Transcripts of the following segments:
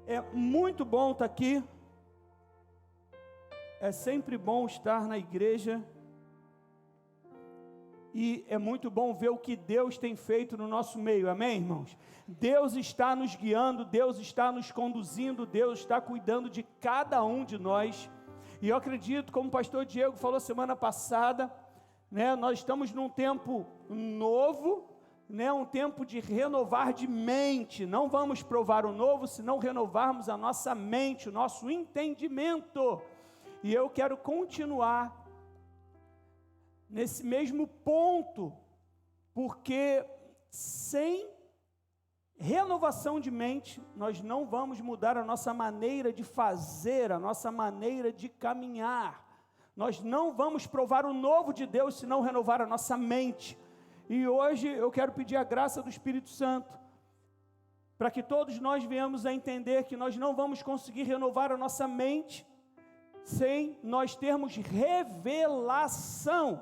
É muito bom estar aqui. É sempre bom estar na igreja. E é muito bom ver o que Deus tem feito no nosso meio, amém, irmãos? Deus está nos guiando, Deus está nos conduzindo, Deus está cuidando de cada um de nós. E eu acredito, como o pastor Diego falou semana passada, né, nós estamos num tempo novo, né, um tempo de renovar de mente. Não vamos provar o novo se não renovarmos a nossa mente, o nosso entendimento. E eu quero continuar nesse mesmo ponto, porque sem renovação de mente, nós não vamos mudar a nossa maneira de fazer, a nossa maneira de caminhar. Nós não vamos provar o novo de Deus se não renovar a nossa mente. E hoje eu quero pedir a graça do Espírito Santo, para que todos nós venhamos a entender que nós não vamos conseguir renovar a nossa mente sem nós termos revelação.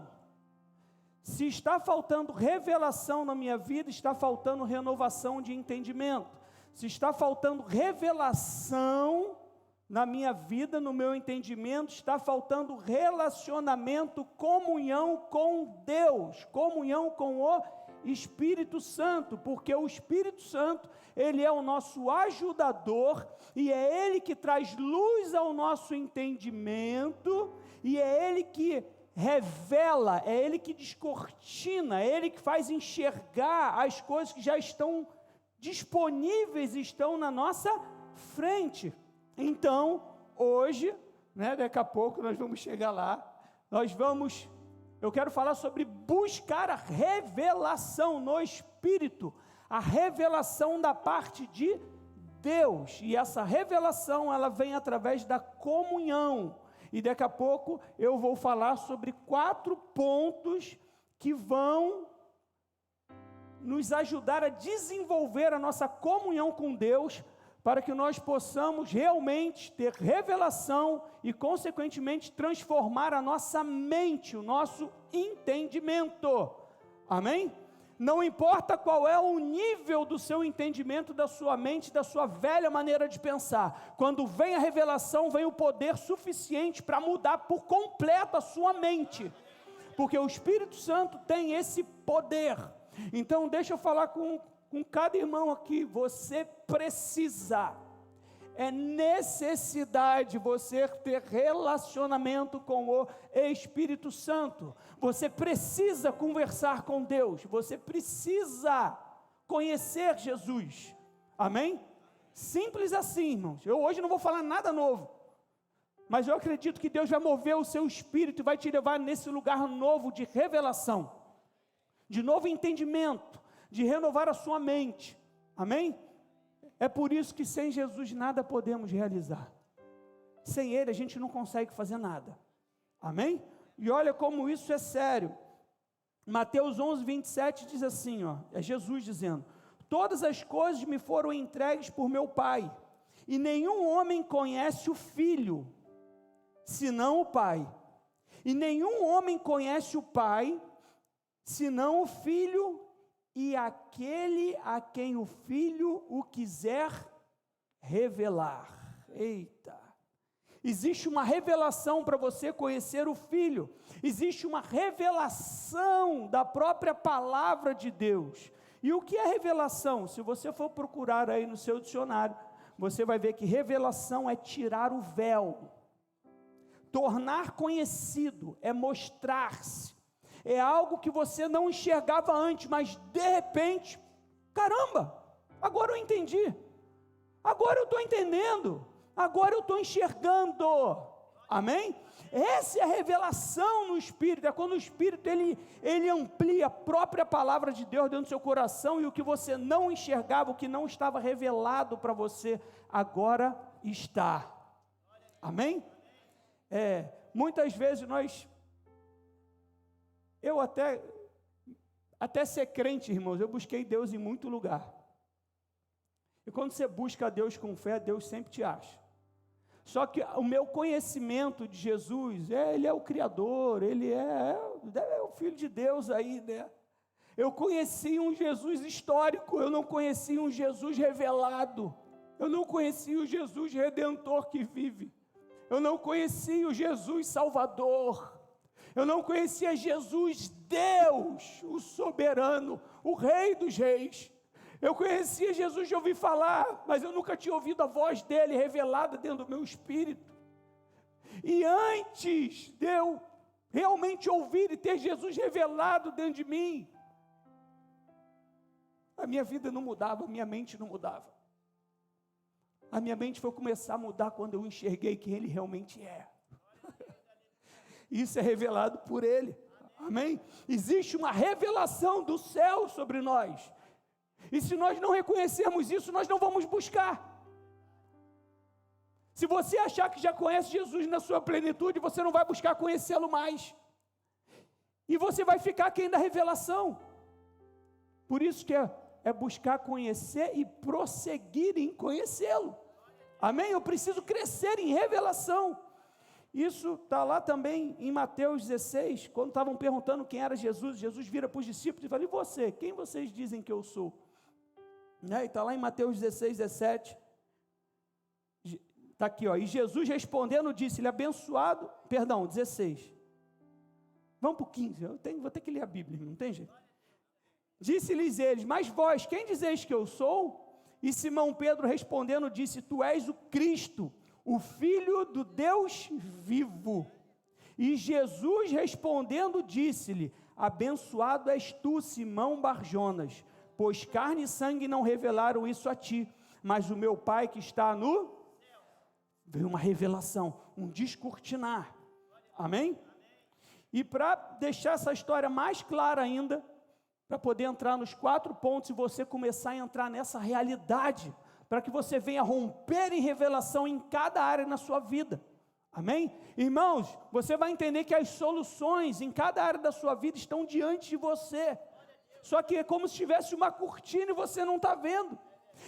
Se está faltando revelação na minha vida, está faltando renovação de entendimento. Se está faltando revelação na minha vida, no meu entendimento, está faltando relacionamento, comunhão com Deus, comunhão com o Espírito Santo, porque o Espírito Santo, ele é o nosso ajudador, e é ele que traz luz ao nosso entendimento, e é ele que revela, é ele que descortina, é ele que faz enxergar as coisas que já estão disponíveis, estão na nossa frente. Então, hoje, né, daqui a pouco nós vamos chegar lá, eu quero falar sobre buscar a revelação no Espírito, a revelação da parte de Deus, e essa revelação, ela vem através da comunhão. E daqui a pouco eu vou falar sobre 4 pontos que vão nos ajudar a desenvolver a nossa comunhão com Deus, para que nós possamos realmente ter revelação e, consequentemente, transformar a nossa mente, o nosso entendimento. Amém? Não importa qual é o nível do seu entendimento, da sua mente, da sua velha maneira de pensar. Quando vem a revelação, vem o poder suficiente para mudar por completo a sua mente. Porque o Espírito Santo tem esse poder. Então, deixa eu falar com cada irmão aqui. Você precisa, é necessidade você ter relacionamento com o Espírito Santo. Você precisa conversar com Deus. Você precisa conhecer Jesus. Amém? Simples assim, irmãos. Eu hoje não vou falar nada novo, mas eu acredito que Deus vai mover o seu espírito e vai te levar nesse lugar novo de revelação, de novo entendimento, de renovar a sua mente. Amém? É por isso que sem Jesus nada podemos realizar. Sem Ele a gente não consegue fazer nada. Amém? E olha como isso é sério. Mateus 11, 27 diz assim, é Jesus dizendo: todas as coisas me foram entregues por meu Pai, e nenhum homem conhece o Filho, senão o Pai. E nenhum homem conhece o Pai, senão o Filho, e aquele a quem o Filho o quiser revelar. Eita! Existe uma revelação para você conhecer o Filho. Existe uma revelação da própria palavra de Deus. E o que é revelação? Se você for procurar aí no seu dicionário, você vai ver que revelação é tirar o véu. Tornar conhecido é mostrar-se. É algo que você não enxergava antes, mas de repente, caramba, agora eu entendi, agora eu estou entendendo, agora eu estou enxergando. Amém? Essa é a revelação no Espírito. É quando o Espírito ele amplia a própria palavra de Deus dentro do seu coração, e o que você não enxergava, o que não estava revelado para você, agora está. Amém? Muitas vezes eu até ser crente, irmãos, eu busquei Deus em muito lugar. E quando você busca Deus com fé, Deus sempre te acha. Só que o meu conhecimento de Jesus, Ele é o Criador, Ele é o Filho de Deus aí, né? Eu conheci um Jesus histórico, eu não conheci um Jesus revelado. Eu não conhecia o Jesus Redentor que vive. Eu não conhecia o Jesus Salvador. Eu não conhecia Jesus Deus, o soberano, o Rei dos Reis. Eu conhecia Jesus de ouvir falar, mas eu nunca tinha ouvido a voz dele revelada dentro do meu espírito. E antes de eu realmente ouvir e ter Jesus revelado dentro de mim, a minha vida não mudava, a minha mente não mudava. A minha mente foi começar a mudar quando eu enxerguei quem Ele realmente é. Isso é revelado por Ele, amém? Existe uma revelação do céu sobre nós, e se nós não reconhecermos isso, nós não vamos buscar. Se você achar que já conhece Jesus na sua plenitude, você não vai buscar conhecê-lo mais, e você vai ficar aquém da revelação. Por isso que é buscar conhecer e prosseguir em conhecê-lo, amém? Eu preciso crescer em revelação. Isso está lá também em Mateus 16, quando estavam perguntando quem era Jesus, Jesus vira para os discípulos e fala: e você, quem vocês dizem que eu sou? Né? E está lá em Mateus 16, 17, está aqui, ó, e Jesus respondendo disse-lhe, 16, vamos para o 15, vou ter que ler a Bíblia, não tem jeito. Disse-lhes eles, mas vós, quem dizeis que eu sou? E Simão Pedro respondendo disse, tu és o Cristo, o Filho do Deus vivo. E Jesus respondendo disse-lhe, abençoado és tu, Simão Barjonas, pois carne e sangue não revelaram isso a ti, mas o meu Pai que está no céu. Veio uma revelação, um descortinar, amém? E para deixar essa história mais clara ainda, para poder entrar nos 4 pontos e você começar a entrar nessa realidade, para que você venha romper em revelação em cada área na sua vida, amém? Irmãos, você vai entender que as soluções em cada área da sua vida estão diante de você, só que é como se tivesse uma cortina e você não está vendo,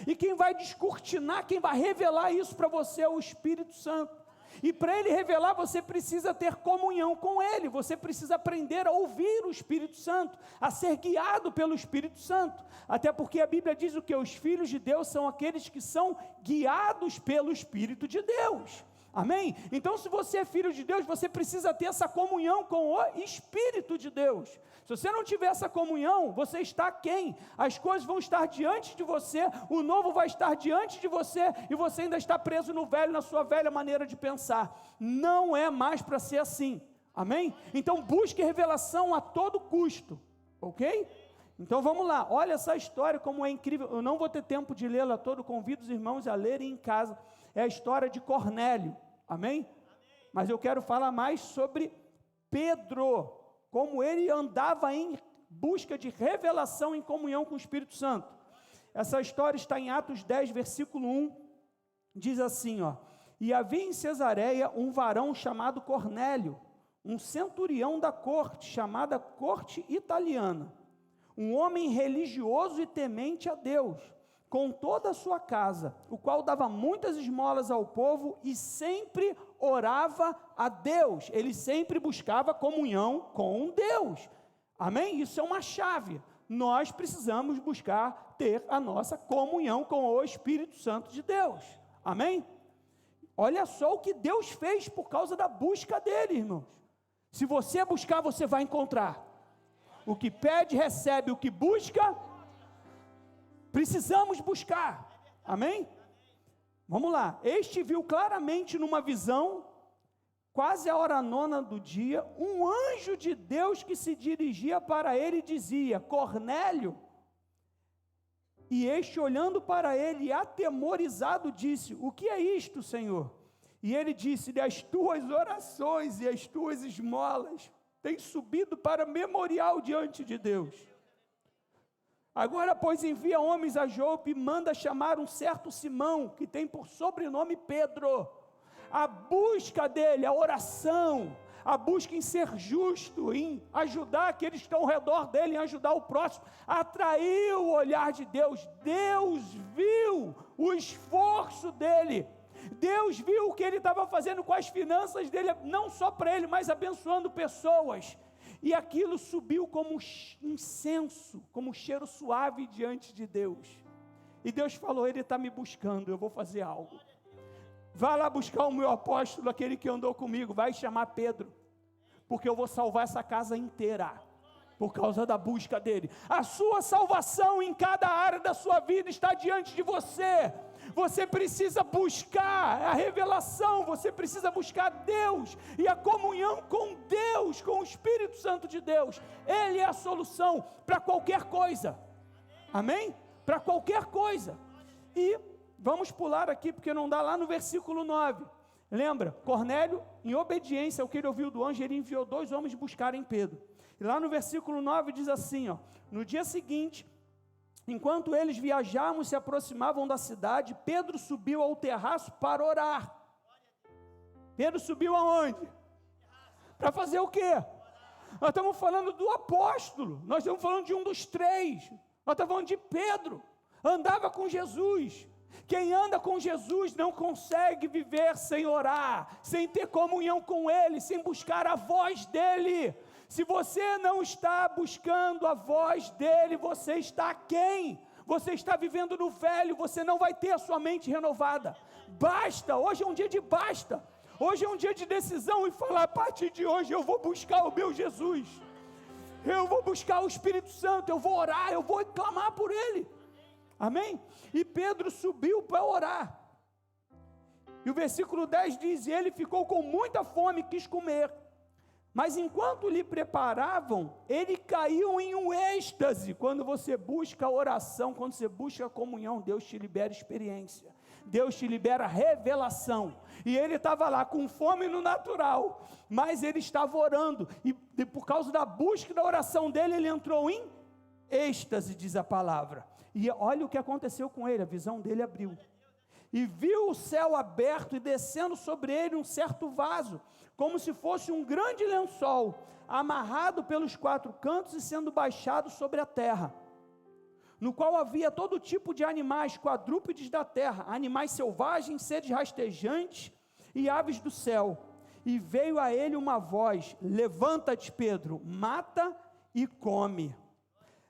e quem vai descortinar, quem vai revelar isso para você é o Espírito Santo. E para Ele revelar, você precisa ter comunhão com Ele, você precisa aprender a ouvir o Espírito Santo, a ser guiado pelo Espírito Santo, até porque a Bíblia diz o que? Os filhos de Deus são aqueles que são guiados pelo Espírito de Deus, amém? Então se você é filho de Deus, você precisa ter essa comunhão com o Espírito de Deus. Se você não tiver essa comunhão, você está aquém, as coisas vão estar diante de você, o novo vai estar diante de você, e você ainda está preso no velho, na sua velha maneira de pensar. Não é mais para ser assim, amém? Então busque revelação a todo custo, ok? Então vamos lá, olha essa história como é incrível, eu não vou ter tempo de lê-la toda, convido os irmãos a lerem em casa, é a história de Cornélio, amém? Mas eu quero falar mais sobre Pedro, como ele andava em busca de revelação em comunhão com o Espírito Santo. Essa história está em Atos 10, versículo 1, diz assim, ó, e havia em Cesareia um varão chamado Cornélio, um centurião da corte, chamada corte italiana, um homem religioso e temente a Deus, com toda a sua casa, o qual dava muitas esmolas ao povo e sempre orava a Deus, ele sempre buscava comunhão com Deus, amém? Isso é uma chave, nós precisamos buscar ter a nossa comunhão com o Espírito Santo de Deus, amém? Olha só o que Deus fez por causa da busca dele, irmãos. Se você buscar, você vai encontrar. O que pede, recebe, o que busca, precisamos buscar, amém? Vamos lá, este viu claramente numa visão, quase a hora 9 do dia, um anjo de Deus que se dirigia para ele e dizia, Cornélio, e este olhando para ele, atemorizado, disse, o que é isto, Senhor? E ele disse-lhe, as tuas orações e as tuas esmolas têm subido para memorial diante de Deus. Agora, pois, envia homens a Jope e manda chamar um certo Simão, que tem por sobrenome Pedro. A busca dele, a oração, a busca em ser justo, em ajudar aqueles que estão ao redor dele, em ajudar o próximo, atraiu o olhar de Deus. Deus viu o esforço dele. Deus viu o que ele estava fazendo com as finanças dele, não só para ele, mas abençoando pessoas. E aquilo subiu como incenso, como cheiro suave diante de Deus. E Deus falou, ele está me buscando, eu vou fazer algo. Vai lá buscar o meu apóstolo, aquele que andou comigo, vai chamar Pedro, porque eu vou salvar essa casa inteira, por causa da busca dele. A sua salvação em cada área da sua vida está diante de você. Você precisa buscar a revelação, você precisa buscar Deus, e a comunhão com Deus, com o Espírito Santo de Deus. Ele é a solução para qualquer coisa, amém? Para qualquer coisa. E vamos pular aqui, porque não dá, lá no versículo 9, lembra? Cornélio, em obediência ao que ele ouviu do anjo, ele enviou 2 homens buscarem Pedro. E lá no versículo 9 diz assim, ó: no dia seguinte, enquanto eles viajavam e se aproximavam da cidade, Pedro subiu ao terraço para orar. Pedro subiu aonde? Para fazer o quê? Nós estamos falando do apóstolo, nós estamos falando de um dos 3, nós estamos falando de Pedro, andava com Jesus. Quem anda com Jesus não consegue viver sem orar, sem ter comunhão com Ele, sem buscar a voz dEle. Se você não está buscando a voz dEle, você está aquém, você está vivendo no velho, você não vai ter a sua mente renovada. Basta, hoje é um dia de basta, hoje é um dia de decisão e falar, a partir de hoje eu vou buscar o meu Jesus, eu vou buscar o Espírito Santo, eu vou orar, eu vou clamar por Ele, amém? E Pedro subiu para orar, e o versículo 10 diz, e ele ficou com muita fome e quis comer. Mas enquanto lhe preparavam, ele caiu em um êxtase. Quando você busca a oração, quando você busca a comunhão, Deus te libera experiência, Deus te libera revelação. E ele estava lá com fome no natural, mas ele estava orando, e por causa da busca da oração dele, ele entrou em êxtase, diz a palavra. E olha o que aconteceu com ele, a visão dele abriu. E viu o céu aberto e descendo sobre ele um certo vaso, como se fosse um grande lençol, amarrado pelos 4 cantos e sendo baixado sobre a terra, no qual havia todo tipo de animais, quadrúpedes da terra, animais selvagens, seres rastejantes e aves do céu. E veio a ele uma voz, levanta-te, Pedro, mata e come.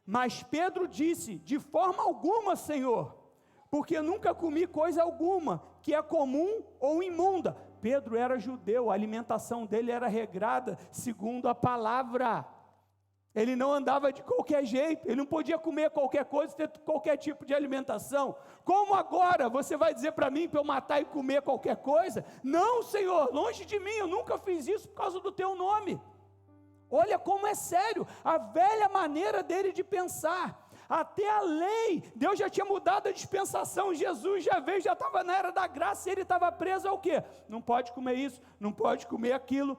Mas Pedro disse, de forma alguma, Senhor, porque nunca comi coisa alguma, que é comum ou imunda. Pedro era judeu, a alimentação dele era regrada, segundo a palavra. Ele não andava de qualquer jeito, ele não podia comer qualquer coisa, ter qualquer tipo de alimentação. Como agora você vai dizer para mim, para eu matar e comer qualquer coisa? Não, Senhor, longe de mim, eu nunca fiz isso por causa do teu nome. Olha como é sério, a velha maneira dele de pensar. Até a lei, Deus já tinha mudado a dispensação, Jesus já veio, já estava na era da graça, e ele estava preso ao quê? Não pode comer isso, não pode comer aquilo,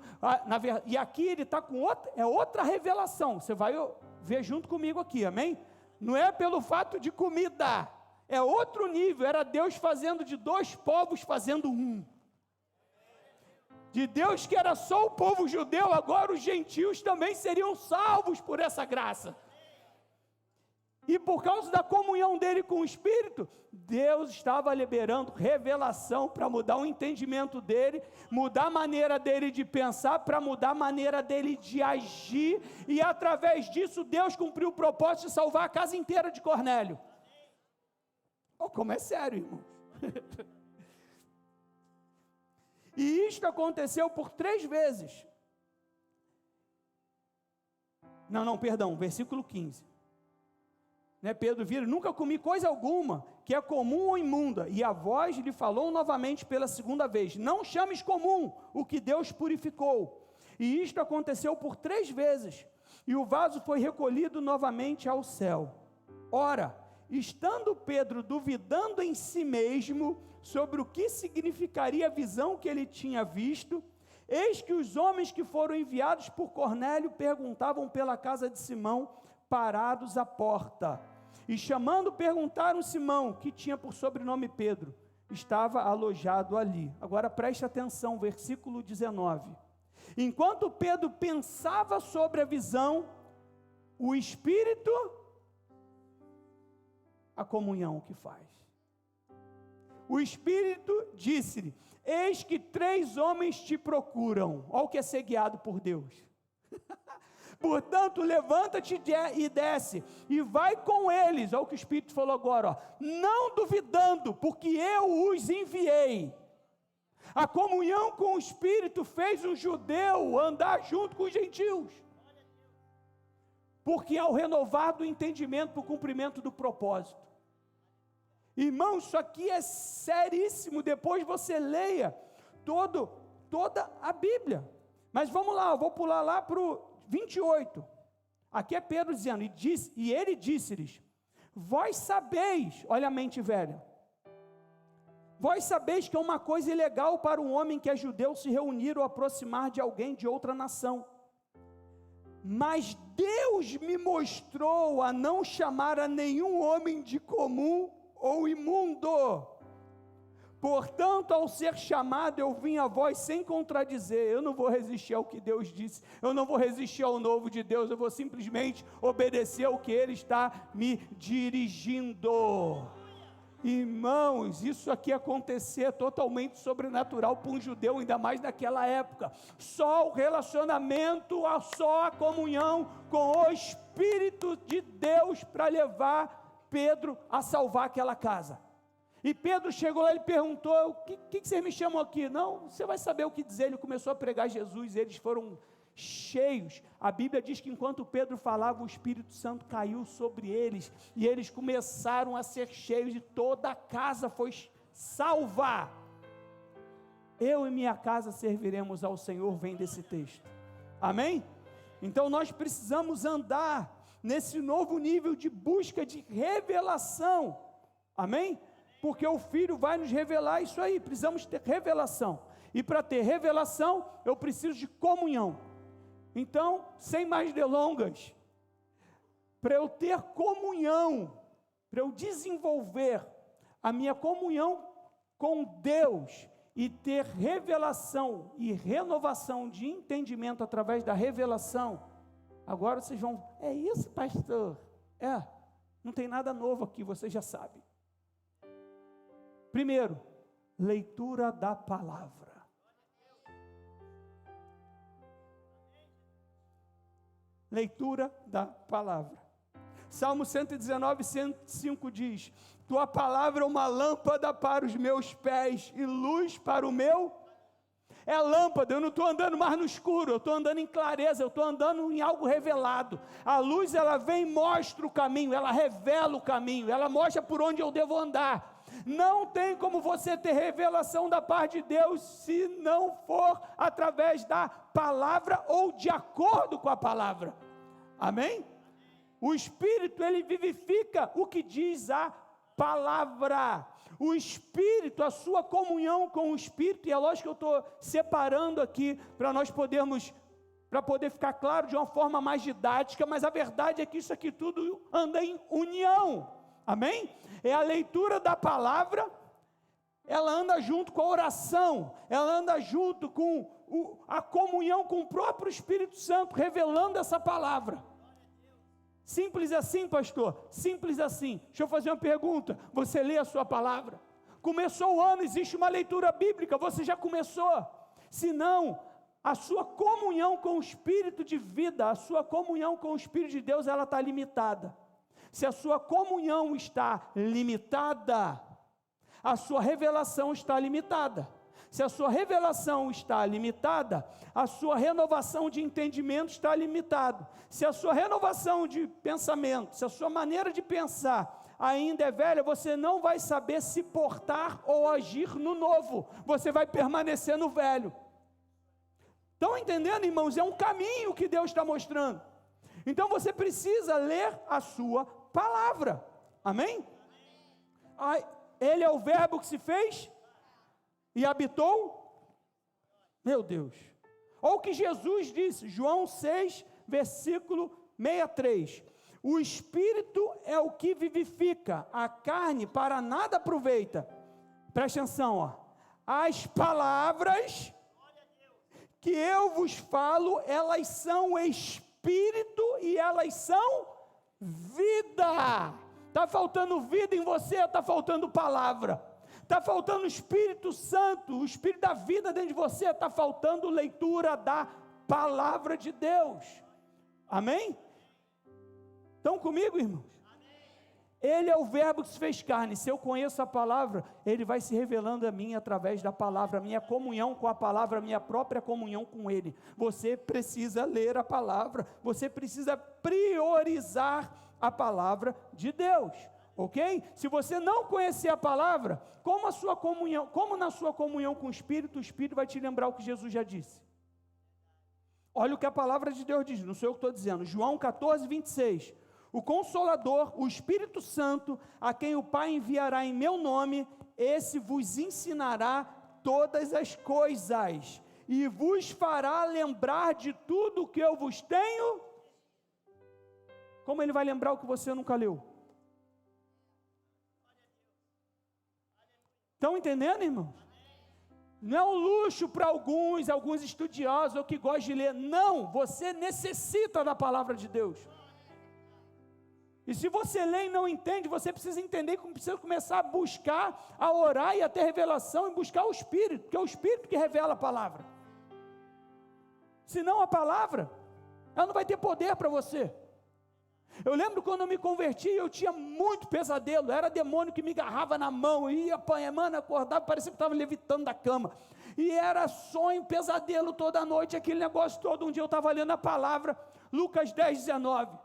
e aqui ele está com outra revelação, você vai ver junto comigo aqui, amém? Não é pelo fato de comida, é outro nível, era Deus fazendo de 2 povos, fazendo um. De Deus que era só o povo judeu, agora os gentios também seriam salvos por essa graça. E por causa da comunhão dele com o Espírito, Deus estava liberando revelação para mudar o entendimento dele, mudar a maneira dele de pensar, para mudar a maneira dele de agir, e através disso Deus cumpriu o propósito de salvar a casa inteira de Cornélio. Oh, como é sério, irmãos. E isto aconteceu por 3 vezes. Perdão, versículo 15. Pedro vira, nunca comi coisa alguma, que é comum ou imunda, e a voz lhe falou novamente pela 2ª vez, não chames comum o que Deus purificou. E isto aconteceu por 3 vezes, e o vaso foi recolhido novamente ao céu. Ora, estando Pedro duvidando em si mesmo, sobre o que significaria a visão que ele tinha visto, eis que os homens que foram enviados por Cornélio, perguntavam pela casa de Simão, parados à porta, e chamando perguntaram Simão, que tinha por sobrenome Pedro, estava alojado ali. Agora preste atenção, versículo 19, enquanto Pedro pensava sobre a visão, o Espírito, a comunhão que faz, o Espírito disse-lhe, eis que 3 homens te procuram. Olha o que é ser guiado por Deus. Portanto, levanta-te e desce, e vai com eles, olha o que o Espírito falou agora, ó, não duvidando, porque eu os enviei. A comunhão com o Espírito fez o judeu andar junto com os gentios, porque ao renovar do entendimento para o cumprimento do propósito. Irmão, isso aqui é seríssimo, depois você leia toda a Bíblia. Mas vamos lá, eu vou pular lá para o 28, aqui é Pedro dizendo, e ele disse-lhes, vós sabeis, olha a mente velha, vós sabeis que é uma coisa ilegal para um homem que é judeu se reunir ou aproximar de alguém de outra nação, mas Deus me mostrou a não chamar a nenhum homem de comum ou imundo. Portanto, ao ser chamado, eu vim a vós sem contradizer. Eu não vou resistir ao que Deus disse, eu não vou resistir ao novo de Deus, eu vou simplesmente obedecer ao que Ele está me dirigindo. Irmãos, isso aqui acontecer totalmente sobrenatural para um judeu, ainda mais naquela época. Só o relacionamento, só a comunhão com o Espírito de Deus para levar Pedro a salvar aquela casa. E Pedro chegou lá e perguntou, o que vocês me chamam aqui? Não, você vai saber o que dizer. Ele começou a pregar Jesus, eles foram cheios. A Bíblia diz que enquanto Pedro falava, o Espírito Santo caiu sobre eles, e eles começaram a ser cheios, e toda a casa foi salva. Eu e minha casa serviremos ao Senhor, vem desse texto, amém? Então nós precisamos andar nesse novo nível de busca de revelação, amém? Porque o Filho vai nos revelar isso aí, precisamos ter revelação, e para ter revelação, eu preciso de comunhão. Então, sem mais delongas, para eu ter comunhão, para eu desenvolver a minha comunhão com Deus, e ter revelação e renovação de entendimento através da revelação, agora vocês vão, é isso, pastor? Não tem nada novo aqui, você já sabe. Primeiro, leitura da palavra. Leitura da palavra. Salmo 119, 105 diz, tua palavra é uma lâmpada para os meus pés e luz para o meu. É lâmpada, eu não estou andando mais no escuro, eu estou andando em clareza, eu estou andando em algo revelado. A luz, ela vem e mostra o caminho, ela revela o caminho, ela mostra por onde eu devo andar. Não tem como você ter revelação da parte de Deus, se não for através da palavra, ou de acordo com a palavra, amém? O Espírito, ele vivifica o que diz a palavra. O Espírito, a sua comunhão com o Espírito, e é lógico que eu estou separando aqui, para nós podermos, para poder ficar claro de uma forma mais didática, mas a verdade é que isso aqui tudo anda em união, amém? É a leitura da palavra, ela anda junto com a oração, ela anda junto com a comunhão com o próprio Espírito Santo, revelando essa palavra. Simples assim, pastor, simples assim. Deixa eu fazer uma pergunta, você lê a sua palavra? Começou o ano, existe uma leitura bíblica, você já começou? Se não, a sua comunhão com o Espírito de vida, a sua comunhão com o Espírito de Deus, ela está limitada. Se a sua comunhão está limitada, a sua revelação está limitada. Se a sua revelação está limitada, a sua renovação de entendimento está limitada. Se a sua renovação de pensamento, se a sua maneira de pensar ainda é velha, você não vai saber se portar ou agir no novo, você vai permanecer no velho. Estão entendendo, irmãos? É um caminho que Deus está mostrando. Então você precisa ler a sua palavra, amém? Ele é o verbo que se fez e habitou. Meu Deus, olha o que Jesus disse, João 6, versículo 63, o Espírito é o que vivifica, a carne para nada aproveita. Presta atenção, ó. As palavras que eu vos falo, elas são espírito e elas são vida. Está faltando vida em você, está faltando palavra. Está faltando o Espírito Santo, o Espírito da vida dentro de você, está faltando leitura da palavra de Deus. Amém? Estão comigo, irmãos? Ele é o verbo que se fez carne. Se eu conheço a palavra, ele vai se revelando a mim através da palavra, a minha comunhão com a palavra, a minha própria comunhão com ele. Você precisa ler a palavra, você precisa priorizar a palavra de Deus, ok? Se você não conhecer a palavra, como na sua comunhão com o Espírito vai te lembrar o que Jesus já disse. Olha o que a palavra de Deus diz, não sou eu que estou dizendo, João 14, 26, o Consolador, o Espírito Santo, a quem o Pai enviará em meu nome, esse vos ensinará todas as coisas, e vos fará lembrar de tudo o que eu vos tenho. Como ele vai lembrar o que você nunca leu? Estão entendendo, irmãos? Não é um luxo para alguns estudiosos ou que gostam de ler. Não, você necessita da palavra de Deus. E se você lê e não entende, você precisa entender que precisa começar a buscar, a orar e a ter revelação e buscar o Espírito, porque é o Espírito que revela a palavra. Senão a palavra, ela não vai ter poder para você. Eu lembro quando eu me converti, eu tinha muito pesadelo, era demônio que me agarrava na mão, ia apanhando, acordava, parecia que estava levitando da cama, e era sonho, pesadelo toda noite, aquele negócio todo. Um dia eu estava lendo a palavra, Lucas 10, 19,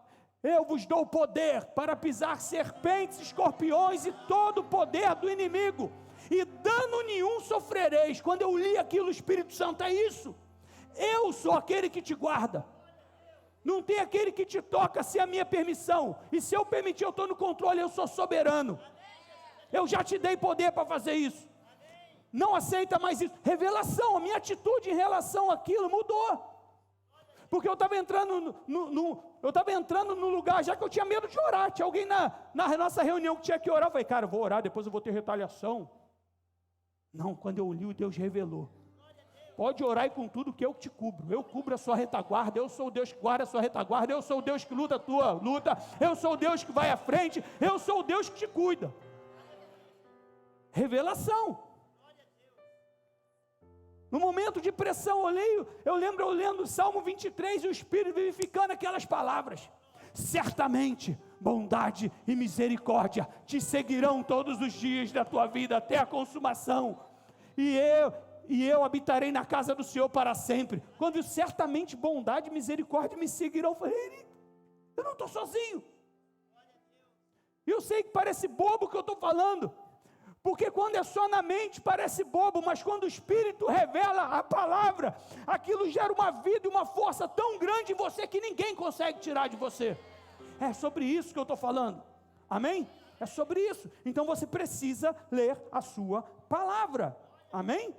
eu vos dou poder para pisar serpentes, escorpiões e todo o poder do inimigo, e dano nenhum sofrereis. Quando eu li aquilo, o Espírito Santo é isso, eu sou aquele que te guarda. Não tem aquele que te toca sem a minha permissão. E se eu permitir, eu estou no controle, eu sou soberano. Eu já te dei poder para fazer isso. Não aceita mais isso. Revelação, a minha atitude em relação àquilo mudou. Porque eu estava entrando no lugar, já que eu tinha medo de orar. Tinha alguém na nossa reunião que tinha que orar. Eu falei, cara, eu vou orar, depois eu vou ter retaliação. Não, quando eu li, Deus revelou. Pode orar e com tudo que eu te cubro. Eu cubro a sua retaguarda. Eu sou o Deus que guarda a sua retaguarda. Eu sou o Deus que luta a tua luta. Eu sou o Deus que vai à frente. Eu sou o Deus que te cuida. Revelação. No momento de pressão, eu lembro eu lendo o Salmo 23 e o Espírito vivificando aquelas palavras. Certamente, bondade e misericórdia te seguirão todos os dias da tua vida até a consumação. E eu habitarei na casa do Senhor para sempre. Quando certamente bondade e misericórdia me seguirão, eu falei, eu não estou sozinho. E eu sei que parece bobo o que eu estou falando, porque quando é só na mente parece bobo, mas quando o Espírito revela a palavra, aquilo gera uma vida e uma força tão grande em você que ninguém consegue tirar de você. É sobre isso que eu estou falando, amém? É sobre isso. Então você precisa ler a sua palavra, amém?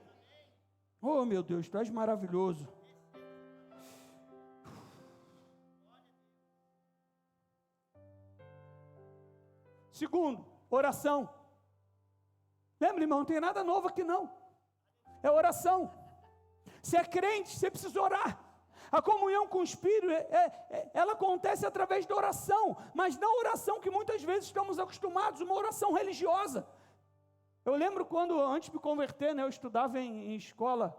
Oh meu Deus, tu és maravilhoso. Segundo, oração. Lembra, irmão, não tem nada novo aqui não. É oração. Se é crente, você precisa orar. A comunhão com o Espírito, ela acontece através da oração, mas não oração que muitas vezes estamos acostumados, uma oração religiosa. Eu lembro quando, antes de me converter, eu estudava em escola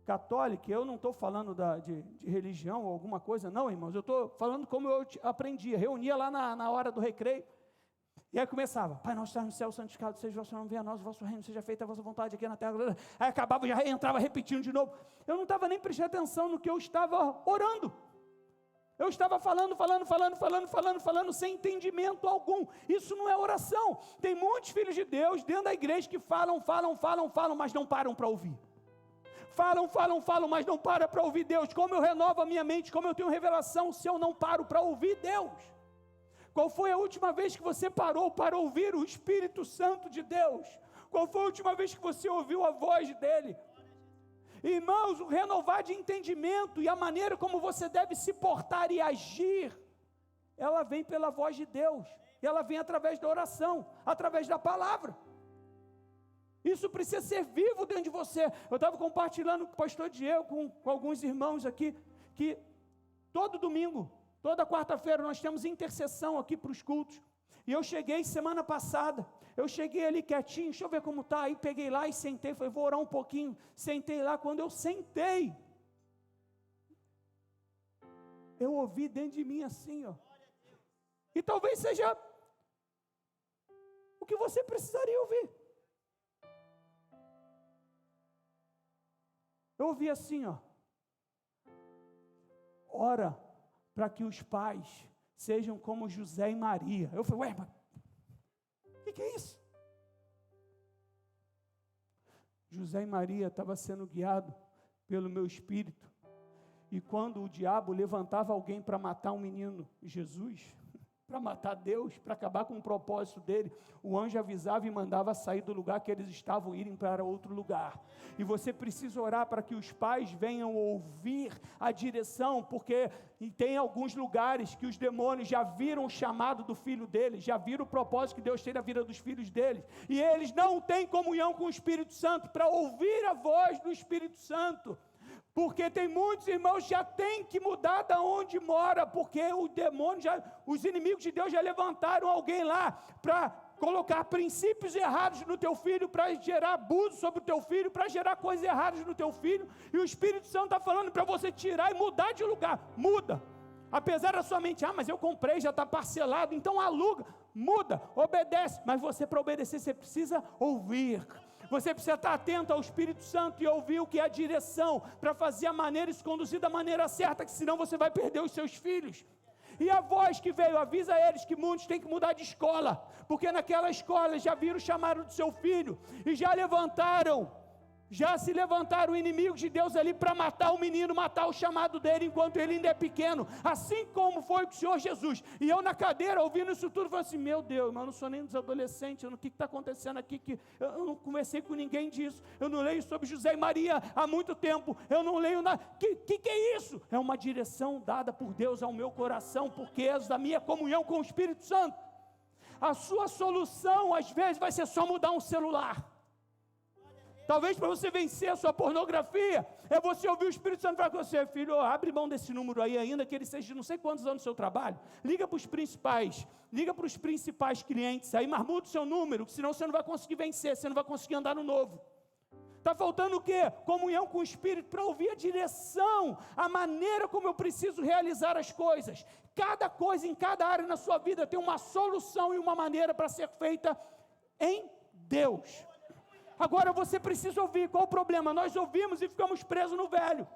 católica. Eu não estou falando de religião ou alguma coisa, não, irmãos. Eu estou falando como eu aprendia. Reunia lá na hora do recreio. E aí começava, Pai nosso que estás no céu, santificado seja o vosso nome, venha a nós o vosso reino, seja feita a vossa vontade aqui na terra. Aí acabava, já entrava repetindo de novo. Eu não estava nem prestando atenção no que eu estava orando. Eu estava falando, sem entendimento algum. Isso não é oração. Tem muitos filhos de Deus dentro da igreja que falam, mas não param para ouvir. Falam, mas não param para ouvir Deus. Como eu renovo a minha mente, como eu tenho revelação, se eu não paro para ouvir Deus? Qual foi a última vez que você parou para ouvir o Espírito Santo de Deus? Qual foi a última vez que você ouviu a voz dele? Irmãos, o renovar de entendimento e a maneira como você deve se portar e agir, ela vem pela voz de Deus, e ela vem através da oração, através da palavra. Isso precisa ser vivo dentro de você. Eu estava compartilhando com o pastor Diego, com alguns irmãos aqui, que todo domingo, toda quarta-feira nós temos intercessão aqui para os cultos. E eu cheguei semana passada, eu cheguei ali quietinho, deixa eu ver como está, aí peguei lá e sentei, falei, vou orar um pouquinho, sentei lá. Quando eu sentei, eu ouvi dentro de mim assim, ó. E talvez seja o que você precisaria ouvir. Eu ouvi assim, ó. Ora para que os pais sejam como José e Maria. Eu falei, ué, mas o que é isso? José e Maria estavam sendo guiados pelo meu espírito. E quando o diabo levantava alguém para matar um menino, Jesus, para matar Deus, para acabar com o propósito dele, o anjo avisava e mandava sair do lugar que eles estavam, irem para outro lugar. E você precisa orar para que os pais venham ouvir a direção, porque tem alguns lugares que os demônios já viram o chamado do filho deles, já viram o propósito que Deus tem na vida dos filhos deles, e eles não têm comunhão com o Espírito Santo para ouvir a voz do Espírito Santo. Porque tem muitos irmãos que já têm que mudar da onde mora, porque o demônio os inimigos de Deus já levantaram alguém lá para colocar princípios errados no teu filho, para gerar abuso sobre o teu filho, para gerar coisas erradas no teu filho, e o Espírito Santo está falando para você tirar e mudar de lugar. Muda, apesar da sua mente, mas eu comprei, já está parcelado, então aluga, muda, obedece, mas você, para obedecer, você precisa ouvir. Você precisa estar atento ao Espírito Santo e ouvir o que é a direção, para fazer a maneira e se conduzir da maneira certa, que senão você vai perder os seus filhos. E a voz que veio, avisa eles que muitos têm que mudar de escola, porque naquela escola já viram o chamado do seu filho, e já se levantaram inimigos de Deus ali para matar o menino, matar o chamado dele enquanto ele ainda é pequeno, assim como foi com o Senhor Jesus. E eu na cadeira ouvindo isso tudo, falei assim, meu Deus, mas eu não sou nem dos adolescentes, o que está acontecendo aqui, que eu não conversei com ninguém disso, eu não leio sobre José e Maria há muito tempo, eu não leio nada, que é isso? É uma direção dada por Deus ao meu coração, porque é da minha comunhão com o Espírito Santo. A sua solução às vezes vai ser só mudar um celular. Talvez para você vencer a sua pornografia, é você ouvir o Espírito Santo falar com você, filho, abre mão desse número aí, ainda que ele seja de não sei quantos anos do seu trabalho, liga para os principais clientes aí, mas muda o seu número, senão você não vai conseguir vencer, você não vai conseguir andar no novo. Está faltando o quê? Comunhão com o Espírito, para ouvir a direção, a maneira como eu preciso realizar as coisas. Cada coisa em cada área na sua vida tem uma solução e uma maneira para ser feita em Deus. Agora você precisa ouvir. Qual o problema? Nós ouvimos e ficamos presos no velho.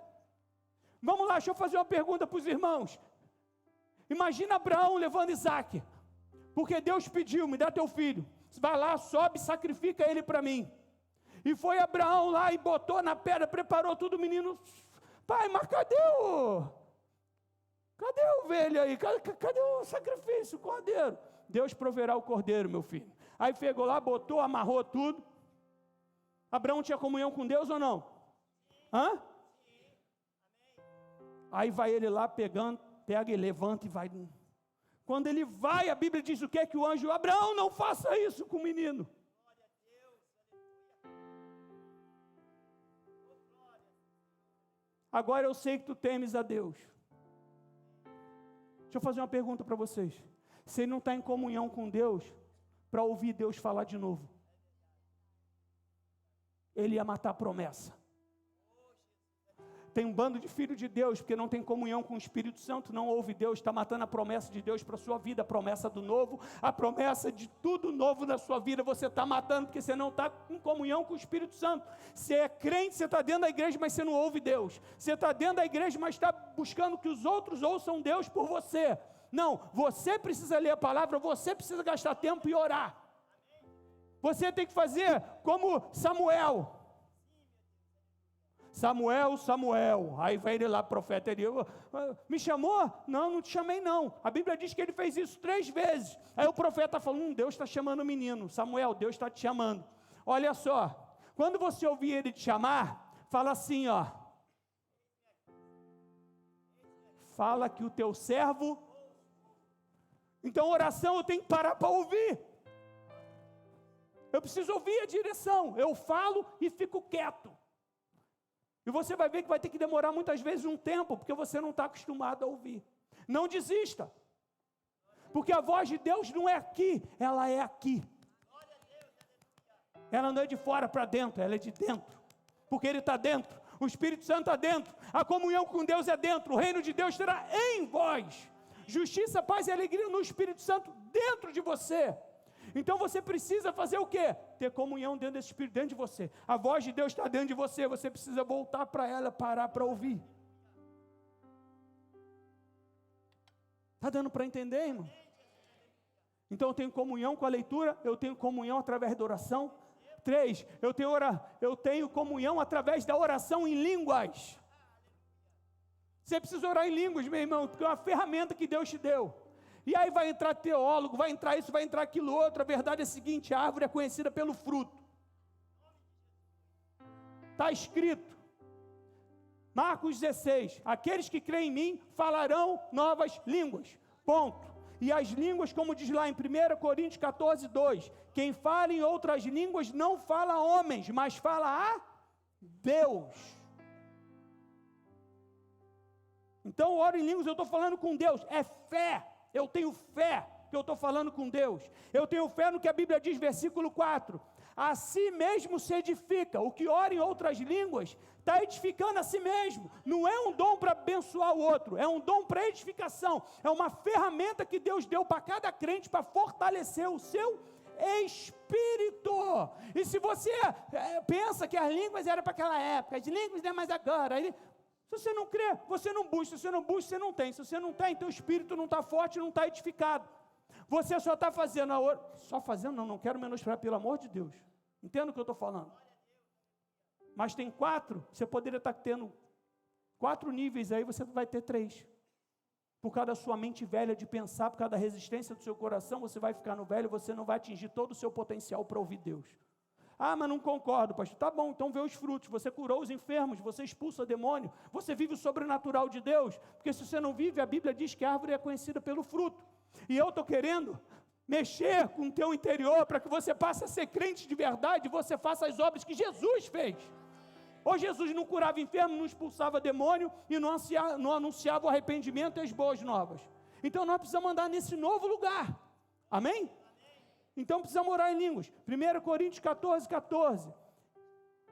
Vamos lá, deixa eu fazer uma pergunta para os irmãos. Imagina Abraão levando Isaac, porque Deus pediu, me dá teu filho, vai lá, sobe, sacrifica ele para mim. E foi Abraão lá e botou na pedra, preparou tudo, o menino, pai, mas cadê o ovelha aí, cadê o sacrifício, o cordeiro? Deus proverá o cordeiro, meu filho. Aí pegou lá, botou, amarrou tudo. Abraão tinha comunhão com Deus ou não? Hã? Aí vai ele lá pega e levanta e vai. Quando ele vai, a Bíblia diz o que? Que o anjo, Abraão, não faça isso com o menino. Agora eu sei que tu temes a Deus. Deixa eu fazer uma pergunta para vocês. Se ele não está em comunhão com Deus, para ouvir Deus falar de novo, ele ia matar a promessa. Tem um bando de filhos de Deus, porque não tem comunhão com o Espírito Santo, não ouve Deus, está matando a promessa de Deus para a sua vida, a promessa do novo, a promessa de tudo novo na sua vida, você está matando, porque você não está em comunhão com o Espírito Santo. Você é crente, você está dentro da igreja, mas você não ouve Deus. Você está dentro da igreja, mas está buscando que os outros ouçam Deus por você. Não, você precisa ler a palavra, você precisa gastar tempo e orar. Você tem que fazer como Samuel. Samuel, aí vai ele lá, profeta, ele, me chamou? Não te chamei não. A Bíblia diz que ele fez isso 3 vezes. Aí o profeta falou, Deus está chamando o menino. Samuel, Deus está te chamando. Olha só, quando você ouvir ele te chamar, fala assim, ó. Fala que o teu servo... Então oração eu tenho que parar para ouvir. Eu preciso ouvir a direção. Eu falo e fico quieto. E você vai ver que vai ter que demorar muitas vezes um tempo, porque você não está acostumado a ouvir. Não desista. Porque a voz de Deus não é aqui, ela é aqui. Ela não é de fora para dentro, ela é de dentro. Porque Ele está dentro. O Espírito Santo está dentro. A comunhão com Deus é dentro. O reino de Deus estará em vós. Justiça, paz e alegria no Espírito Santo dentro de você. Então você precisa fazer o quê? Ter comunhão dentro desse Espírito, dentro de você. A voz de Deus está dentro de você. Você precisa voltar para ela, parar para ouvir. Está dando para entender, irmão? Então eu tenho comunhão com a leitura, eu tenho comunhão através da oração. 3, eu tenho comunhão através da oração em línguas. Você precisa orar em línguas, meu irmão, porque é uma ferramenta que Deus te deu. E aí vai entrar teólogo, vai entrar isso, vai entrar aquilo outro. A verdade é a seguinte: a árvore é conhecida pelo fruto. Está escrito, Marcos 16, aqueles que creem em mim falarão novas línguas, ponto. E as línguas, como diz lá em 1 Coríntios 14, 2, quem fala em outras línguas não fala a homens, mas fala a Deus. Então, oro em línguas, eu estou falando com Deus, é fé, eu tenho fé que eu estou falando com Deus. Eu tenho fé no que a Bíblia diz, versículo 4, a si mesmo se edifica. O que ora em outras línguas está edificando a si mesmo. Não é um dom para abençoar o outro, é um dom para edificação. É uma ferramenta que Deus deu para cada crente para fortalecer o seu espírito. E se você pensa que as línguas eram para aquela época, as línguas não é mais agora. Se você não crê, você não busca. Se você não busca, você não tem. Se você não tem, teu espírito não está forte, não está edificado. Você só está fazendo a outra. Só fazendo, não quero menosprezar, pelo amor de Deus. Entenda o que eu estou falando. Mas tem 4, você poderia estar tendo 4 níveis, aí você vai ter 3. Por causa da sua mente velha de pensar, por causa da resistência do seu coração, você vai ficar no velho, você não vai atingir todo o seu potencial para ouvir Deus. Ah, mas não concordo, pastor. Tá bom, então vê os frutos. Você curou os enfermos, você expulsa demônio, você vive o sobrenatural de Deus. Porque se você não vive, a Bíblia diz que a árvore é conhecida pelo fruto. E eu estou querendo mexer com o teu interior para que você passe a ser crente de verdade e você faça as obras que Jesus fez. Ou Jesus não curava enfermo, não expulsava demônio e não anunciava o arrependimento e as boas novas. Então nós precisamos andar nesse novo lugar. Amém? Então precisamos orar em línguas. 1 Coríntios 14, 14.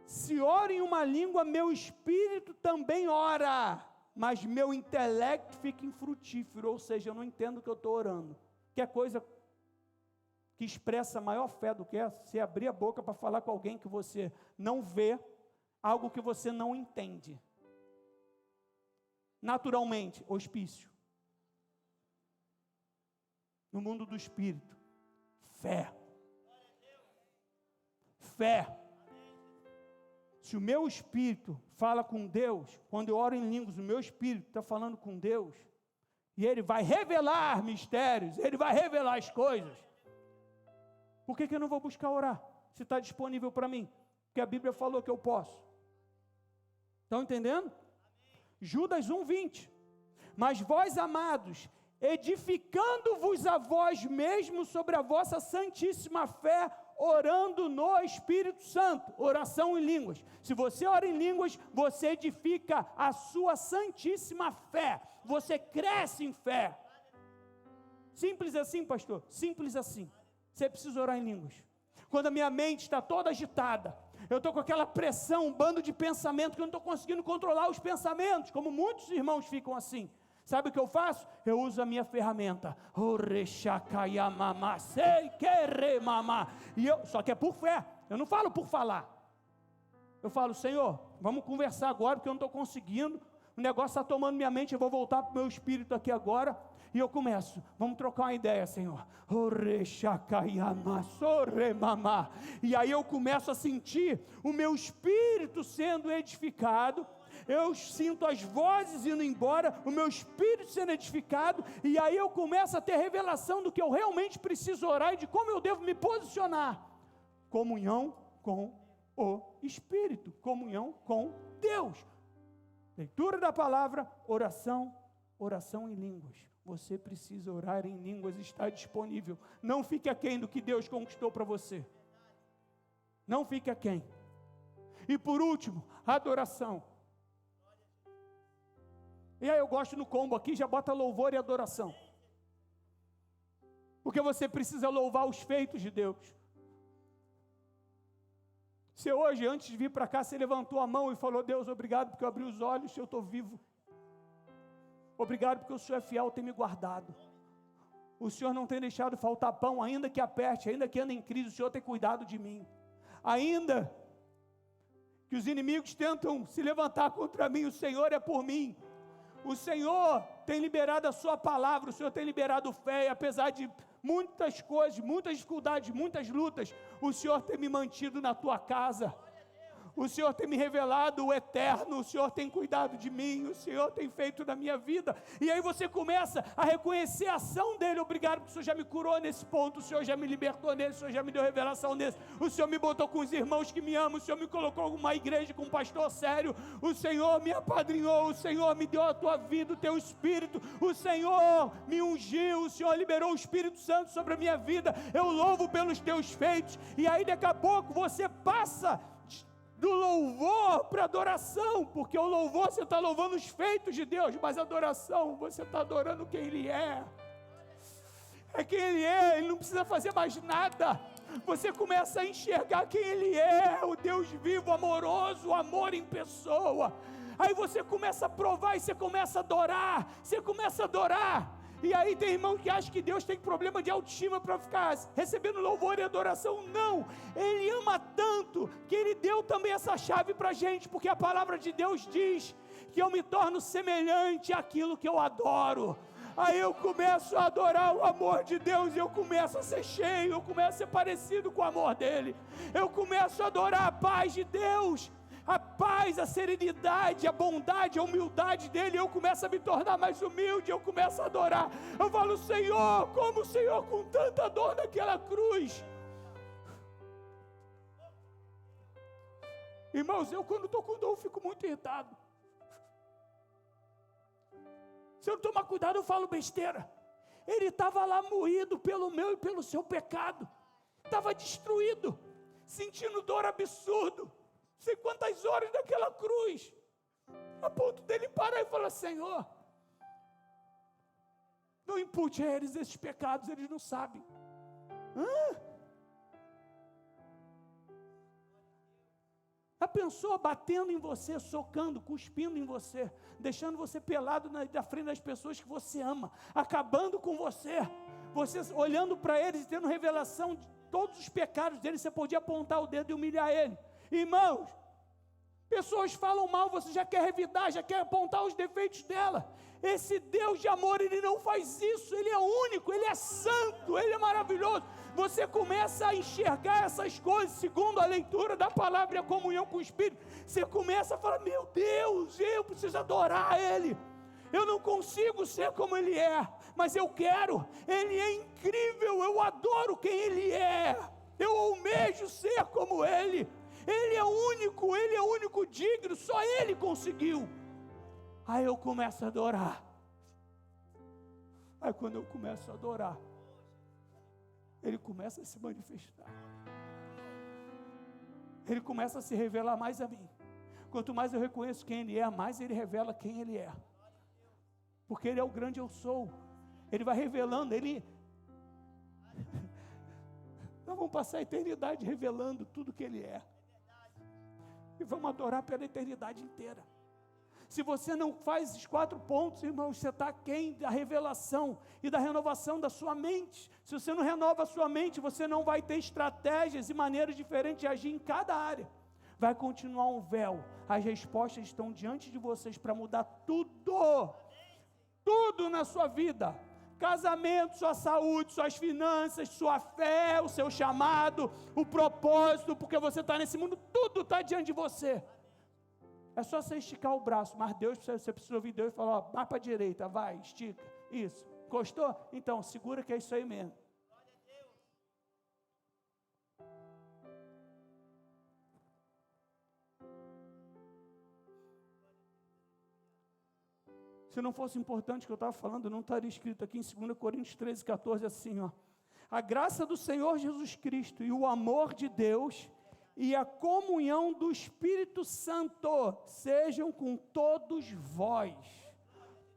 Se oro em uma língua, meu espírito também ora, mas meu intelecto fica infrutífero. Ou seja, eu não entendo o que eu estou orando. Que é coisa que expressa maior fé do que é você abrir a boca para falar com alguém que você não vê, algo que você não entende. Naturalmente, hospício. No mundo do espírito. Fé. Fé. Se o meu espírito fala com Deus, quando eu oro em línguas, o meu espírito está falando com Deus, e Ele vai revelar mistérios, Ele vai revelar as coisas. Por que eu não vou buscar orar? Se está disponível para mim? Porque a Bíblia falou que eu posso. Estão entendendo? Judas 1:20. Mas vós, amados, edificando-vos a vós mesmos sobre a vossa santíssima fé, orando no Espírito Santo. Oração em línguas. Se você ora em línguas, você edifica a sua santíssima fé. Você cresce em fé. Simples assim, pastor? Simples assim. Você precisa orar em línguas. Quando a minha mente está toda agitada, eu estou com aquela pressão, um bando de pensamento, que eu não estou conseguindo controlar os pensamentos, como muitos irmãos ficam assim. Sabe o que eu faço? Eu uso a minha ferramenta. Só que é por fé. Eu não falo por falar. Eu falo, Senhor, vamos conversar agora, porque eu não estou conseguindo. O negócio está tomando minha mente, eu vou voltar para o meu espírito aqui agora. E eu começo, vamos trocar uma ideia, Senhor. E aí eu começo a sentir o meu espírito sendo edificado. Eu sinto as vozes indo embora, o meu espírito sendo edificado, e aí eu começo a ter revelação do que eu realmente preciso orar e de como eu devo me posicionar. Comunhão com o Espírito, comunhão com Deus. Leitura da palavra, oração, oração em línguas. Você precisa orar em línguas, está disponível. Não fique aquém do que Deus conquistou para você. Não fique aquém. E por último, adoração. E aí eu gosto no combo aqui, já bota louvor e adoração. Porque você precisa louvar os feitos de Deus. Você hoje, antes de vir para cá, você levantou a mão e falou: Deus, obrigado porque eu abri os olhos, eu estou vivo. Obrigado porque o Senhor é fiel, tem me guardado. O Senhor não tem deixado faltar pão, ainda que aperte, ainda que ande em crise, o Senhor tem cuidado de mim. Ainda que os inimigos tentam se levantar contra mim, o Senhor é por mim. O Senhor tem liberado a sua palavra, o Senhor tem liberado fé, e apesar de muitas coisas, muitas dificuldades, muitas lutas, o Senhor tem me mantido na tua casa. O Senhor tem me revelado o eterno, o Senhor tem cuidado de mim, o Senhor tem feito na minha vida. E aí você começa a reconhecer a ação dele. Obrigado porque o Senhor já me curou nesse ponto, o Senhor já me libertou nesse, o Senhor já me deu revelação nesse, o Senhor me botou com os irmãos que me amam, o Senhor me colocou numa igreja com um pastor sério, o Senhor me apadrinhou, o Senhor me deu a tua vida, o teu Espírito, o Senhor me ungiu, o Senhor liberou o Espírito Santo sobre a minha vida. Eu louvo pelos teus feitos. E aí daqui a pouco você passa do louvor para adoração, porque o louvor você está louvando os feitos de Deus, mas a adoração você está adorando quem Ele é. É quem Ele é, Ele não precisa fazer mais nada. Você começa a enxergar quem Ele é, o Deus vivo, amoroso, o amor em pessoa. Aí você começa a provar e você começa a adorar, E aí tem irmão que acha que Deus tem problema de autoestima para ficar recebendo louvor e adoração. Não, Ele ama tanto que Ele deu também essa chave para a gente, porque a palavra de Deus diz que eu me torno semelhante àquilo que eu adoro. Aí eu começo a adorar o amor de Deus, e eu começo a ser cheio, eu começo a ser parecido com o amor dEle. Eu começo a adorar a paz de Deus, a paz, a serenidade, a bondade, a humildade dEle. Eu começo a me tornar mais humilde, eu começo a adorar. Eu falo: Senhor, como o Senhor com tanta dor naquela cruz. Irmãos, eu quando estou com dor, eu fico muito irritado. Se eu não tomar cuidado, eu falo besteira. Ele estava lá moído pelo meu e pelo seu pecado, estava destruído, sentindo dor absurdo, sei quantas horas naquela cruz, a ponto dele parar e falar: Senhor, não impute a eles esses pecados, eles não sabem. A pessoa batendo em você, socando, cuspindo em você, deixando você pelado na frente das pessoas que você ama, acabando com você olhando para eles e tendo revelação de todos os pecados deles. Você podia apontar o dedo e humilhar ele. Irmãos, pessoas falam mal, você já quer revidar, já quer apontar os defeitos dela. Esse Deus de amor, Ele não faz isso. Ele é único, Ele é santo, Ele é maravilhoso. Você começa a enxergar essas coisas segundo a leitura da palavra e a comunhão com o Espírito. Você começa a falar: meu Deus, eu preciso adorar Ele. Eu não consigo ser como Ele é, mas eu quero. Ele é incrível, eu adoro quem Ele é. Eu almejo ser como Ele. Ele é o único digno, só Ele conseguiu. Aí eu começo a adorar. Aí quando eu começo a adorar, Ele começa a se manifestar. Ele começa a se revelar mais a mim. Quanto mais eu reconheço quem Ele é, mais Ele revela quem Ele é. Porque Ele é o grande eu sou. Ele vai revelando, nós vamos passar a eternidade revelando tudo que Ele é. E vamos adorar pela eternidade inteira. Se você não faz esses 4 pontos, irmãos, você está aquém da revelação e da renovação da sua mente. Se você não renova a sua mente, você não vai ter estratégias e maneiras diferentes de agir em cada área. Vai continuar um véu. As respostas estão diante de vocês para mudar tudo. Tudo na sua vida. Casamento, sua saúde, suas finanças, sua fé, o seu chamado, o propósito, porque você está nesse mundo, tudo está diante de você. É só você esticar o braço, mas Deus, você precisa ouvir Deus e falar: ó, vai para a direita, vai, estica, isso, encostou? Então, segura que é isso aí mesmo. Se não fosse importante o que eu estava falando, não estaria escrito aqui em 2 Coríntios 13, 14, assim, ó: a graça do Senhor Jesus Cristo e o amor de Deus e a comunhão do Espírito Santo sejam com todos vós.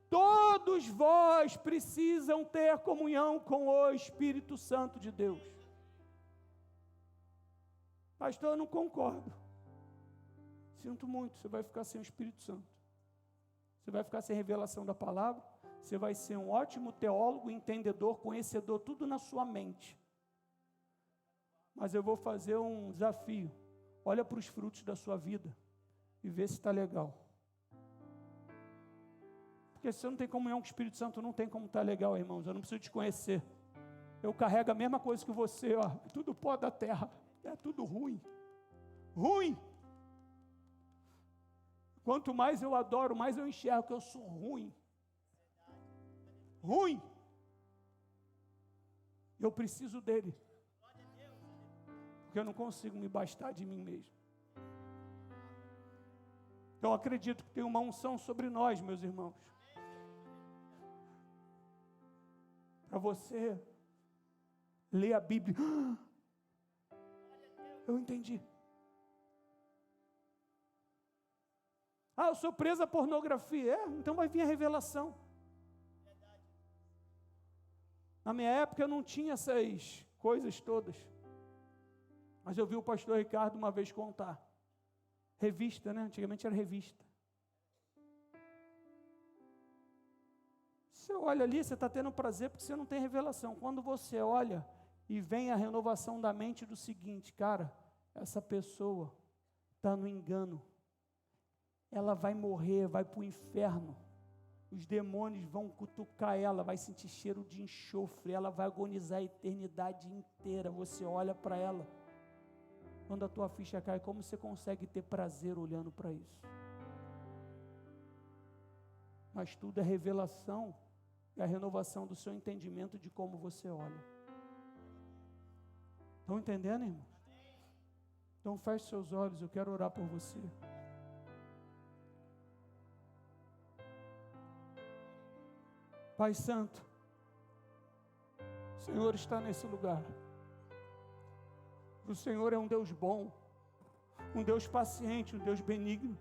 Todos vós precisam ter comunhão com o Espírito Santo de Deus. Pastor, eu não concordo. Sinto muito, você vai ficar sem o Espírito Santo. Você vai ficar sem revelação da palavra. Você vai ser um ótimo teólogo, entendedor, conhecedor, tudo na sua mente. Mas eu vou fazer um desafio. Olha para os frutos da sua vida e vê se está legal. Porque se você não tem comunhão com o Espírito Santo, não tem como estar legal, irmãos. Eu não preciso te conhecer. Eu carrego a mesma coisa que você, ó. Tudo pó da terra. É tudo ruim. Ruim. Quanto mais eu adoro, mais eu enxergo que eu sou ruim. Ruim. Eu preciso dele. Porque eu não consigo me bastar de mim mesmo. Então eu acredito que tem uma unção sobre nós, meus irmãos. Para você ler a Bíblia. Eu entendi. Ah, eu sou presa à pornografia. Então vai vir a revelação. Na minha época eu não tinha essas coisas todas. Mas eu vi o pastor Ricardo uma vez contar. Revista, né? Antigamente era revista. Você olha ali, você está tendo prazer porque você não tem revelação. Quando você olha e vem a renovação da mente do seguinte, cara, essa pessoa está no engano. Ela vai morrer, vai para o inferno. Os demônios vão cutucar ela, vai sentir cheiro de enxofre, ela vai agonizar a eternidade inteira. Você olha para ela. Quando a tua ficha cai, como você consegue ter prazer olhando para isso? Mas tudo é revelação, é a renovação do seu entendimento de como você olha. Estão entendendo, irmão? Então feche seus olhos, eu quero orar por você. Pai Santo, o Senhor está nesse lugar. O Senhor é um Deus bom, um Deus paciente, um Deus benigno,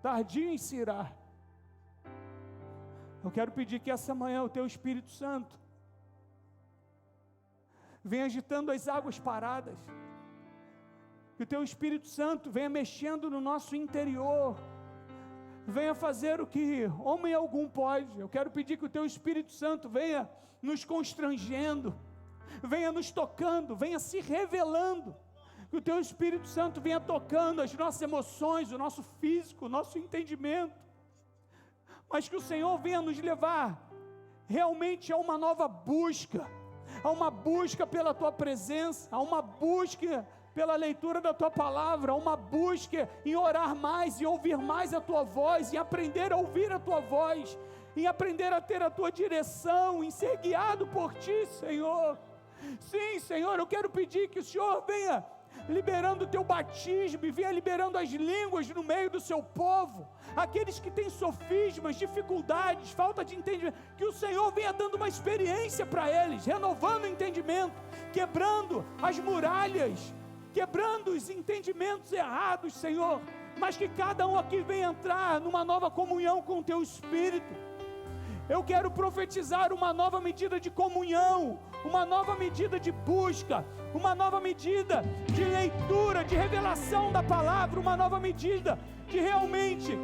tardio em se irar. Eu quero pedir que essa manhã o Teu Espírito Santo venha agitando as águas paradas, que o Teu Espírito Santo venha mexendo no nosso interior, venha fazer o que homem algum pode. Eu quero pedir que o Teu Espírito Santo venha nos constrangendo, venha nos tocando, venha se revelando, que o Teu Espírito Santo venha tocando as nossas emoções, o nosso físico, o nosso entendimento, mas que o Senhor venha nos levar realmente a uma nova busca, a uma busca pela Tua presença, a uma busca pela leitura da Tua palavra, a uma busca em orar mais, em ouvir mais a Tua voz, em aprender a ouvir a Tua voz, em aprender a ter a Tua direção, em ser guiado por Ti, Senhor. Sim, Senhor, eu quero pedir que o Senhor venha liberando o Teu batismo e venha liberando as línguas no meio do Seu povo, aqueles que têm sofismas, dificuldades, falta de entendimento, que o Senhor venha dando uma experiência para eles, renovando o entendimento, quebrando as muralhas, quebrando os entendimentos errados, Senhor, mas que cada um aqui venha entrar numa nova comunhão com o Teu Espírito. Eu quero profetizar uma nova medida de comunhão, uma nova medida de busca, uma nova medida de leitura, de revelação da palavra, uma nova medida de realmente,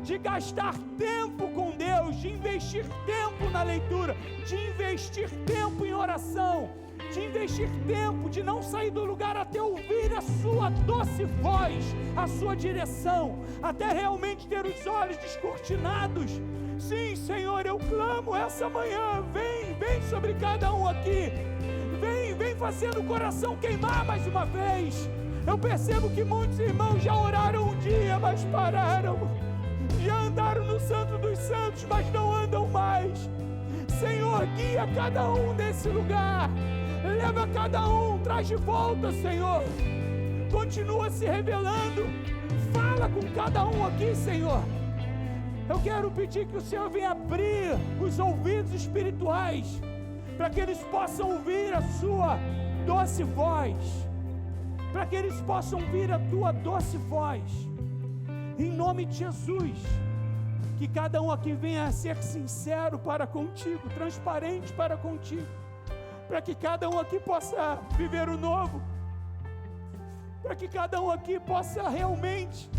de gastar tempo com Deus, de investir tempo na leitura, de investir tempo em oração, de investir tempo, de não sair do lugar até ouvir a Sua doce voz, a Sua direção, até realmente ter os olhos descortinados. Sim, Senhor, eu clamo essa manhã, vem sobre cada um aqui, vem fazendo o coração queimar mais uma vez. Eu percebo que muitos irmãos já oraram um dia, mas pararam, já andaram no Santo dos Santos, mas não andam mais. Senhor, guia cada um nesse lugar, leva cada um, traz de volta, Senhor, continua se revelando, fala com cada um aqui, Senhor. Eu quero pedir que o Senhor venha abrir os ouvidos espirituais, para que eles possam ouvir a Sua doce voz, para que eles possam ouvir a Tua doce voz, em nome de Jesus. Que cada um aqui venha a ser sincero para contigo, transparente para contigo, para que cada um aqui possa viver o novo, para que cada um aqui possa realmente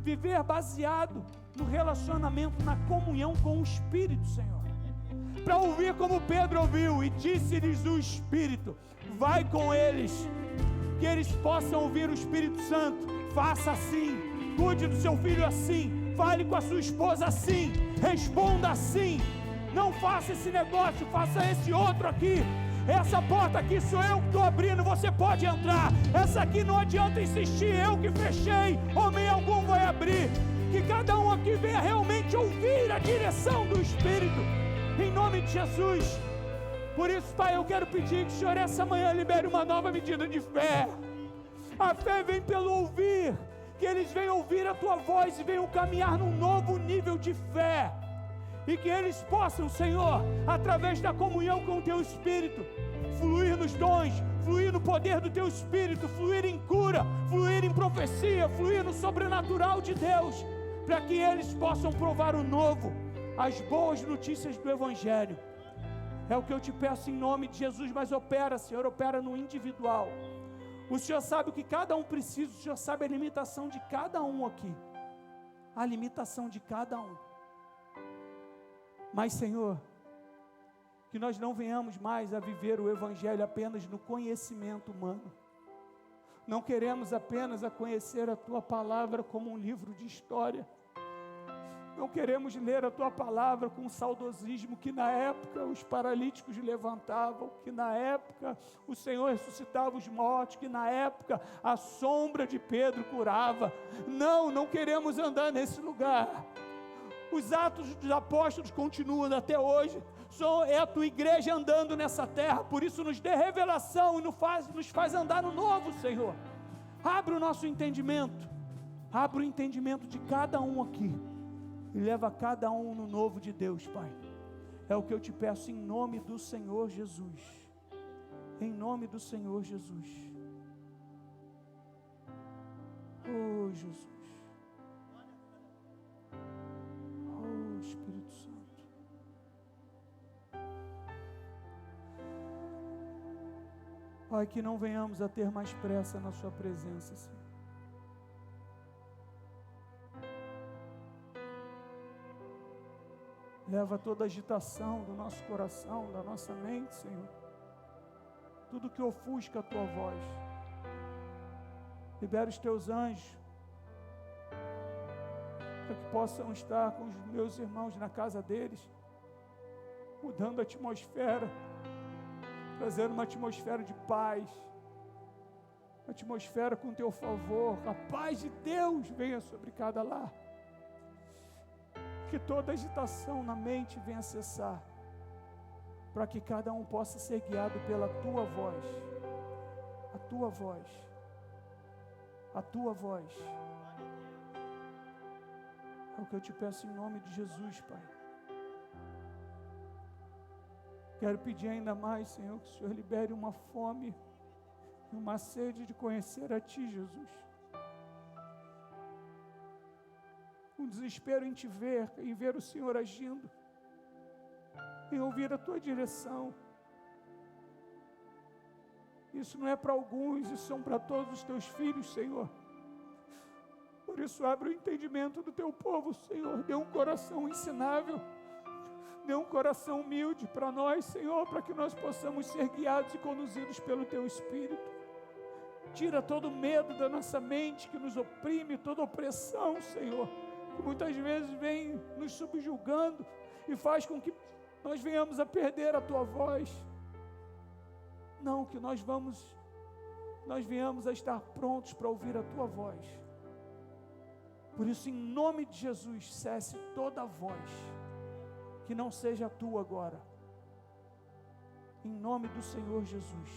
viver baseado no relacionamento, na comunhão com o Espírito, Senhor. Para ouvir como Pedro ouviu, e disse-lhes o Espírito: vai com eles, que eles possam ouvir o Espírito Santo. Faça assim, cuide do seu filho assim, fale com a sua esposa assim, responda assim. Não faça esse negócio, faça esse outro aqui. Essa porta aqui sou eu que estou abrindo, você pode entrar. Essa aqui não adianta insistir, eu que fechei, homem algum vai abrir. Que cada um aqui venha realmente ouvir a direção do Espírito, em nome de Jesus. Por isso, Pai, eu quero pedir que o Senhor essa manhã libere uma nova medida de fé. A fé vem pelo ouvir, que eles venham ouvir a Tua voz e venham caminhar num novo nível de fé. E que eles possam, Senhor, através da comunhão com o Teu Espírito, fluir nos dons, fluir no poder do Teu Espírito, fluir em cura, fluir em profecia, fluir no sobrenatural de Deus, para que eles possam provar o novo, as boas notícias do Evangelho. É o que eu te peço em nome de Jesus. Mas opera, Senhor, opera no individual. O Senhor sabe o que cada um precisa, o Senhor sabe a limitação de cada um aqui, a limitação de cada um. Mas, Senhor, que nós não venhamos mais a viver o Evangelho apenas no conhecimento humano. Não queremos apenas a conhecer a Tua Palavra como um livro de história. Não queremos ler a Tua Palavra com saudosismo que na época os paralíticos levantavam, que na época o Senhor ressuscitava os mortos, que na época a sombra de Pedro curava. Não queremos andar nesse lugar. Os atos dos apóstolos continuam até hoje. É a Tua igreja andando nessa terra. Por isso nos dê revelação e nos faz andar no novo, Senhor. Abre o nosso entendimento. Abre o entendimento de cada um aqui. E leva cada um no novo de Deus, Pai. É o que eu te peço em nome do Senhor Jesus. Em nome do Senhor Jesus. Oh, Jesus. Oh, Espírito Santo. Pai, que não venhamos a ter mais pressa na Sua presença, Senhor. Leva toda a agitação do nosso coração, da nossa mente, Senhor. Tudo que ofusca a Tua voz. Libera os Teus anjos, para que possam estar com os meus irmãos na casa deles, mudando a atmosfera, trazendo uma atmosfera de paz, uma atmosfera com Teu favor. A paz de Deus venha sobre cada lar. Que toda agitação na mente venha cessar, para que cada um possa ser guiado pela Tua voz, a Tua voz, a Tua voz. É o que eu te peço em nome de Jesus, Pai. Quero pedir ainda mais, Senhor, que o Senhor libere uma fome e uma sede de conhecer a Ti, Jesus. Um desespero em Te ver, em ver o Senhor agindo, em ouvir a Tua direção. Isso não é para alguns, isso são para todos os Teus filhos, Senhor. Por isso abre o entendimento do Teu povo, Senhor. Dê um coração ensinável, dê um coração humilde para nós, Senhor, para que nós possamos ser guiados e conduzidos pelo Teu Espírito. Tira todo medo da nossa mente que nos oprime, toda opressão, Senhor, que muitas vezes vem nos subjugando e faz com que nós venhamos a perder a Tua voz. Não, que nós venhamos a estar prontos para ouvir a Tua voz. Por isso, em nome de Jesus, cesse toda voz que não seja a Tua agora. Em nome do Senhor Jesus.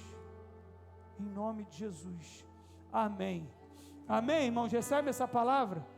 Em nome de Jesus. Amém. Amém, irmãos, recebe essa palavra?